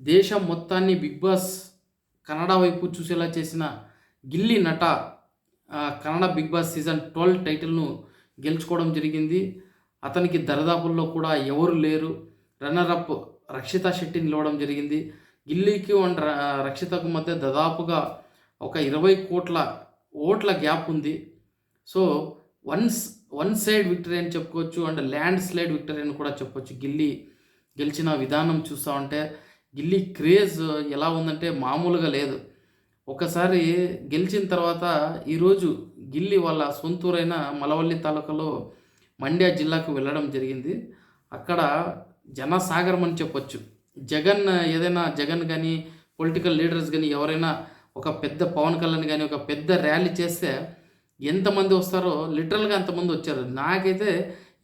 దేశం మొత్తాన్ని 'big boss' Kannada వైపు చూసేలా చేసిన గిల్లీ నట కన్నడ 'బిగ్ బాస్' సీజన్ 12 టైటిల్‌ను గెలుచుకోవడం జరిగింది. అతనికి దరిదాపుల్లో కూడా ఎవరు లేరు. రన్నర్ అప్ రక్షిత శెట్టి నిలవడం జరిగింది. గిల్లీకి అండ్ రక్షితకు మధ్య దాదాపుగా ఒక 20,00,00,000 ఓట్ల గ్యాప్ ఉంది. సో, వన్ సైడ్ విక్టరీ అని చెప్పుకోవచ్చు. అండ్ ల్యాండ్ స్లైడ్ విక్టరీ అని కూడా చెప్పొచ్చు. గిల్లీ గెలిచిన విధానం చూస్తా ఉంటే గిల్లీ క్రేజ్ ఎలా ఉందంటే మామూలుగా లేదు. ఒకసారి గెలిచిన తర్వాత ఈరోజు గిల్లీ వాళ్ళ సొంతూరైన మలవల్లి తాలూకాలో మండ్య జిల్లాకు వెళ్ళడం జరిగింది. అక్కడ జనసాగరం అని చెప్పొచ్చు. జగన్ కానీ పొలిటికల్ లీడర్స్ కానీ ఎవరైనా ఒక పెద్ద పవన్ కళ్యాణ్ కానీ ఒక పెద్ద ర్యాలీ చేస్తే ఎంతమంది వస్తారో లిటరల్గా అంతమంది వచ్చారు. నాకైతే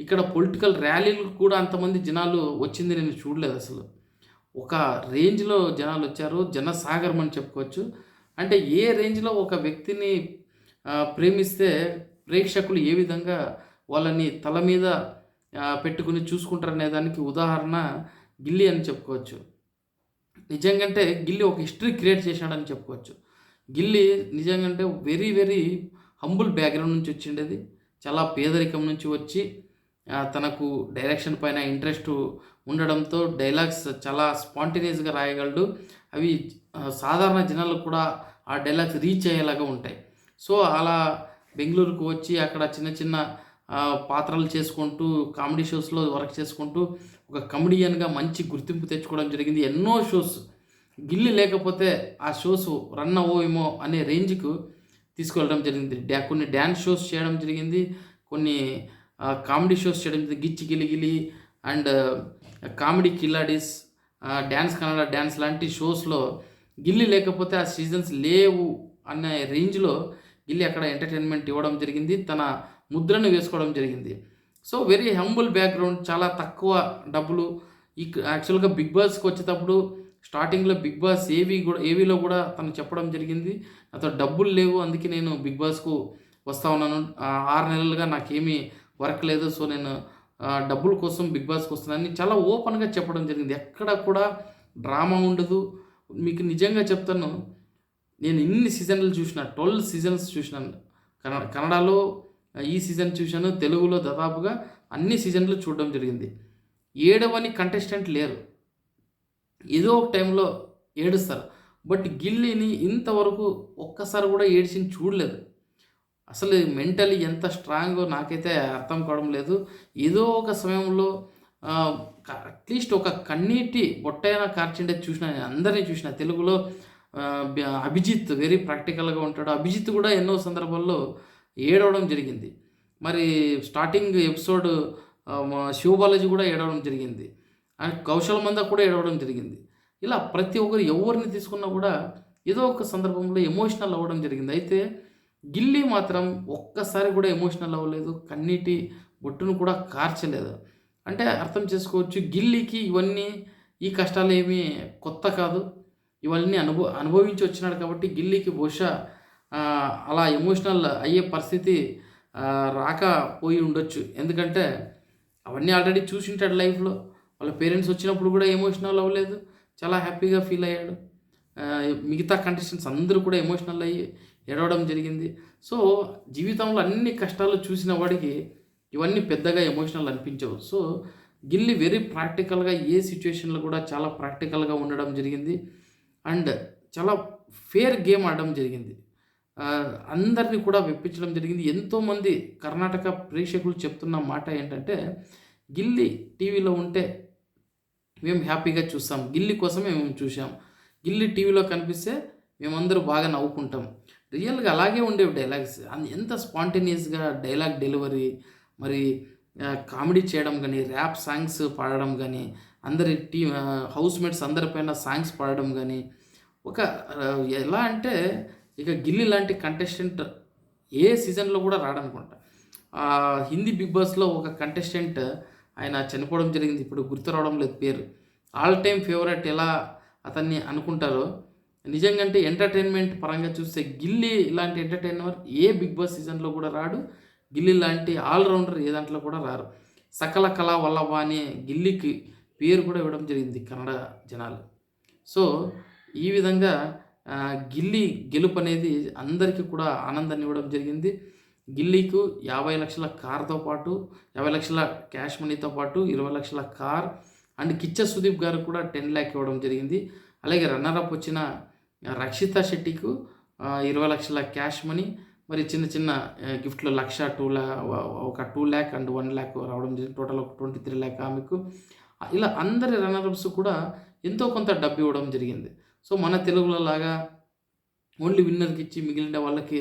ఇక్కడ పొలిటికల్ ర్యాలీలకు కూడా అంతమంది జనాలు వచ్చింది నేను చూడలేదు అసలు. ఒక రేంజ్లో జనాలు వచ్చారు. జనసాగరం అని చెప్పుకోవచ్చు. అంటే ఏ రేంజ్లో ఒక వ్యక్తిని ప్రేమిస్తే ప్రేక్షకులు ఏ విధంగా వాళ్ళని తల మీద పెట్టుకుని చూసుకుంటారనే దానికి ఉదాహరణ గిల్లీ అని చెప్పుకోవచ్చు. నిజంగంటే గిల్లీ ఒక హిస్టరీ క్రియేట్ చేశాడని చెప్పుకోవచ్చు. గిల్లీ నిజంగంటే వెరీ వెరీ హంబుల్ బ్యాక్గ్రౌండ్ నుంచి వచ్చిండేది. చాలా పేదరికం నుంచి వచ్చి తనకు డైరెక్షన్ పైన ఇంట్రెస్ట్ ఉండడంతో డైలాగ్స్ చాలా స్పాంటేనియస్గా రాయగలడు. అవి సాధారణ జనాలకు కూడా ఆ డైలాగ్స్ రీచ్ అయ్యేలాగా ఉంటాయి. సో అలా బెంగళూరుకు వచ్చి అక్కడ చిన్న చిన్న పాత్రలు చేసుకుంటూ కామెడీ షోస్లో వర్క్ చేసుకుంటూ ఒక కమెడియన్గా మంచి గుర్తింపు తెచ్చుకోవడం జరిగింది. ఎన్నో షోస్ గిల్లీ లేకపోతే ఆ షోస్ రన్ అవ్వేమో అనే రేంజ్కు తీసుకెళ్ళడం జరిగింది. కొన్ని డ్యాన్స్ షోస్ చేయడం జరిగింది. కొన్ని కామెడీ షోస్ చేయడం జరిగింది. Gichchi Giligili and comedy Khiladis, dance Kannada dance లాంటి షోస్లో గిల్లీ లేకపోతే ఆ సీజన్స్ లేవు అనే రేంజ్లో గిల్లీ అక్కడ ఎంటర్టైన్మెంట్ ఇవ్వడం జరిగింది. తన ముద్రను వేసుకోవడం జరిగింది. సో వెరీ హంబుల్ బ్యాక్గ్రౌండ్, చాలా తక్కువ డబ్బులు. యాక్చువల్గా బిగ్ బాస్కి వచ్చేటప్పుడు స్టార్టింగ్లో బిగ్ బాస్ ఏవీలో కూడా తను చెప్పడం జరిగింది, నాతో డబ్బులు లేవు, అందుకే నేను బిగ్ బాస్కు వస్తూ ఉన్నాను. 6 నెలలుగా నాకేమీ వర్క్ లేదు, సో నేను డబ్బుల కోసం బిగ్ బాస్కి వస్తున్నానని చాలా ఓపెన్గా చెప్పడం జరిగింది. ఎక్కడ కూడా డ్రామా ఉండదు. మీకు నిజంగా చెప్తాను, నేను ఇన్ని సీజన్లు చూసిన 12 సీజన్స్ చూసినాను. కన్నడలో ఈ సీజన్ చూశాను, తెలుగులో దాదాపుగా అన్ని సీజన్లు చూడడం జరిగింది. ఏడవని కంటెస్టెంట్ లేరు. ఏదో ఒక టైంలో ఏడుస్తారు. బట్ గిల్లీని ఇంతవరకు ఒక్కసారి కూడా ఏడ్చింది చూడలేదు. అసలు మెంటలీ ఎంత స్ట్రాంగో నాకైతే అర్థం కావడం లేదు. ఏదో ఒక సమయంలో అట్లీస్ట్ ఒక కన్నీటి బొట్టైనా కార్చిండే చూసిన, అందరినీ చూసిన. తెలుగులో అభిజిత్ వెరీ ప్రాక్టికల్గా ఉంటాడు. అభిజిత్ కూడా ఎన్నో సందర్భాల్లో ఏడవడం జరిగింది. మరి స్టార్టింగ్ ఎపిసోడ్ శివబాలాజీ కూడా ఏడవడం జరిగింది. అండ్ కౌశల్ మంద కూడా ఏడవడం జరిగింది. ఇలా ప్రతి ఒక్కరు ఎవరిని తీసుకున్నా కూడా ఏదో ఒక సందర్భంలో ఎమోషనల్ అవ్వడం జరిగింది. అయితే గిల్లీ మాత్రం ఒక్కసారి కూడా ఎమోషనల్ అవ్వలేదు, కన్నీటి బొట్టును కూడా కార్చలేదు. అంటే అర్థం చేసుకోవచ్చు, గిల్లీకి ఈ కష్టాలు ఏమీ కొత్త కాదు. ఇవన్నీ అనుభవించి వచ్చినాడు కాబట్టి గిల్లీకి బహుశా అలా ఎమోషనల్ అయ్యే పరిస్థితి రాకపోయి ఉండొచ్చు. ఎందుకంటే అవన్నీ ఆల్రెడీ చూసింటాడు లైఫ్లో. వాళ్ళ పేరెంట్స్ వచ్చినప్పుడు కూడా ఎమోషనల్ అవ్వలేదు, చాలా హ్యాపీగా ఫీల్ అయ్యాడు. మిగతా కంటెస్టెంట్స్ అందరూ కూడా ఎమోషనల్ అయ్యి ఏడవడం జరిగింది. సో జీవితంలో అన్ని కష్టాలు చూసిన వాడికి ఇవన్నీ పెద్దగా ఎమోషనల్ అనిపించవు. సో గిల్లీ వెరీ ప్రాక్టికల్గా ఏ సిచ్యువేషన్లో కూడా చాలా ప్రాక్టికల్గా ఉండడం జరిగింది. అండ్ చాలా ఫేర్ గేమ్ ఆడడం జరిగింది. అందరినీ కూడా మెప్పించడం జరిగింది. ఎంతోమంది కర్ణాటక ప్రేక్షకులు చెప్తున్న మాట ఏంటంటే, గిల్లీ టీవీలో ఉంటే మేము హ్యాపీగా చూస్తాం, గిల్లీ కోసమే మేము చూసాం, గిల్లీ టీవీలో కనిపిస్తే మేమందరూ బాగా నవ్వుకుంటాం. రియల్గా అలాగే ఉండేవి డైలాగ్స్. ఎంత స్పాంటేనియస్గా డైలాగ్ డెలివరీ, మరి కామెడీ చేయడం కానీ, ర్యాప్ సాంగ్స్ పాడడం కానీ, అందరి హౌస్మేట్స్ అందరిపైన సాంగ్స్ పాడడం కానీ, ఒక ఎలా అంటే ఇక గిల్లీ లాంటి కంటెస్టెంట్ ఏ సీజన్లో కూడా రాడనుకుంటా. హిందీ బిగ్ బాస్లో ఒక కంటెస్టెంట్ ఆయన చనిపోవడం జరిగింది, ఇప్పుడు గుర్తు రావడం లేదు పేరు. ఆల్ టైమ్ ఫేవరెట్ ఎలా అతన్ని అనుకుంటారో, నిజంగా అంటే ఎంటర్టైన్మెంట్ పరంగా చూస్తే గిల్లీ ఇలాంటి ఎంటర్టైనర్ ఏ బిగ్ బాస్ సీజన్లో కూడా రాడు. గిల్లీ లాంటి ఆల్రౌండర్ ఏ దాంట్లో కూడా రారు. సకల కళా వల్లభ అనే గిల్లీకి పేరు కూడా ఇవ్వడం జరిగింది కన్నడ జనాలు. సో ఈ విధంగా గిల్లీ గెలుపు అనేది అందరికీ కూడా ఆనందాన్ని ఇవ్వడం జరిగింది. గిల్లీకు 50,00,000 కార్‌తో పాటు 50,00,000 క్యాష్ మనీతో పాటు 20,00,000 కార్ అండ్ కిచ్చ సుదీప్ గారికి కూడా 10,00,000 ఇవ్వడం జరిగింది. అలాగే రన్నర్ అప్ వచ్చిన రక్షిత శెట్టికు 20,00,000 క్యాష్ మనీ, మరి చిన్న చిన్న గిఫ్ట్‌లు 1,00,000, 2,00,000 అండ్ 1,00,000 రావడం జరిగింది. టోటల్ ఒక 23,00,000 ఆమెకు. ఇలా అందరి రన్నర్ అప్స్ కూడా ఎంతో కొంత డబ్బు ఇవ్వడం జరిగింది. సో మన తెలుగులో లాగా ఓన్లీ విన్నర్‌కి ఇచ్చి మిగిలిన వాళ్ళకి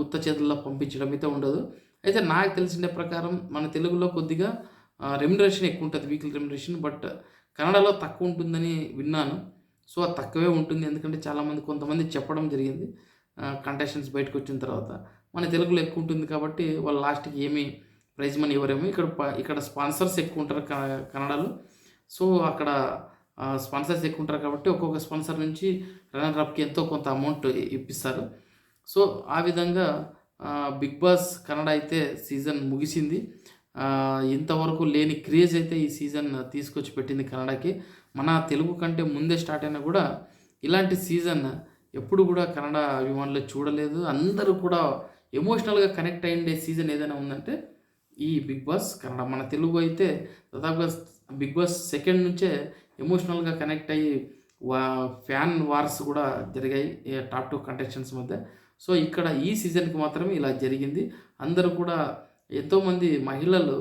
ఉత్త చేతుల్లో పంపించడం అయితే ఉండదు. అయితే నాకు తెలిసిన ప్రకారం మన తెలుగులో కొద్దిగా రెమ్యునరేషన్ ఎక్కువ ఉంటుంది, వీక్లీ రెమ్యునరేషన్. బట్ కన్నడలో తక్కువ ఉంటుందని విన్నాను. సో అది తక్కువే ఉంటుంది, ఎందుకంటే చాలామంది కొంతమంది చెప్పడం జరిగింది కంటెస్టెంట్స్ బయటకు వచ్చిన తర్వాత. మన తెలుగులో ఎక్కువ ఉంటుంది కాబట్టి వాళ్ళు లాస్ట్‌కి ఏమీ ప్రైజ్ మనీ ఇవ్వరేమో. ఇక్కడ స్పాన్సర్స్ ఎక్కువ ఉంటారు కన్నడలో. సో అక్కడ స్పాన్సర్స్ ఎక్కువ ఉంటారు కాబట్టి ఒక్కొక్క స్పాన్సర్ నుంచి రన్నర్ అప్‌కి ఎంతో కొంత అమౌంట్ ఇప్పిస్తారు. సో ఆ విధంగా బిగ్ బాస్ కన్నడ అయితే సీజన్ ముగిసింది. ఇంతవరకు లేని క్రేజ్ అయితే ఈ సీజన్ తీసుకొచ్చి పెట్టింది కన్నడకి. మన తెలుగు కంటే ముందే స్టార్ట్ అయినా కూడా ఇలాంటి సీజన్ ఎప్పుడు కూడా కన్నడ అభిమానులు చూడలేదు. అందరూ కూడా ఎమోషనల్గా కనెక్ట్ అయ్యే సీజన్ ఏదైనా ఉందంటే ఈ బిగ్ బాస్ కన్నడ. మన తెలుగు అయితే దాదాపుగా బిగ్ బాస్ సెకండ్ నుంచే ఎమోషనల్గా కనెక్ట్ అయ్యి ఫ్యాన్ వార్స్ కూడా జరిగాయి టాప్ 2 కంటెస్టెంట్స్ మధ్య. సో ఇక్కడ ఈ సీజన్కి మాత్రమే ఇలా జరిగింది. అందరూ కూడా ఎంతోమంది మహిళలు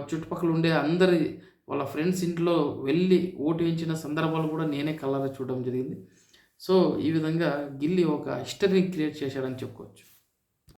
చుట్టుపక్కల ఉండే అందరి వాళ్ళ ఫ్రెండ్స్ ఇంట్లో వెళ్ళి ఓటు వేయించిన సందర్భాలు కూడా నేనే కళ్ళారా చూడడం జరిగింది. సో ఈ విధంగా గిల్లీ ఒక హిస్టరీని క్రియేట్ చేశాడని చెప్పుకోవచ్చు.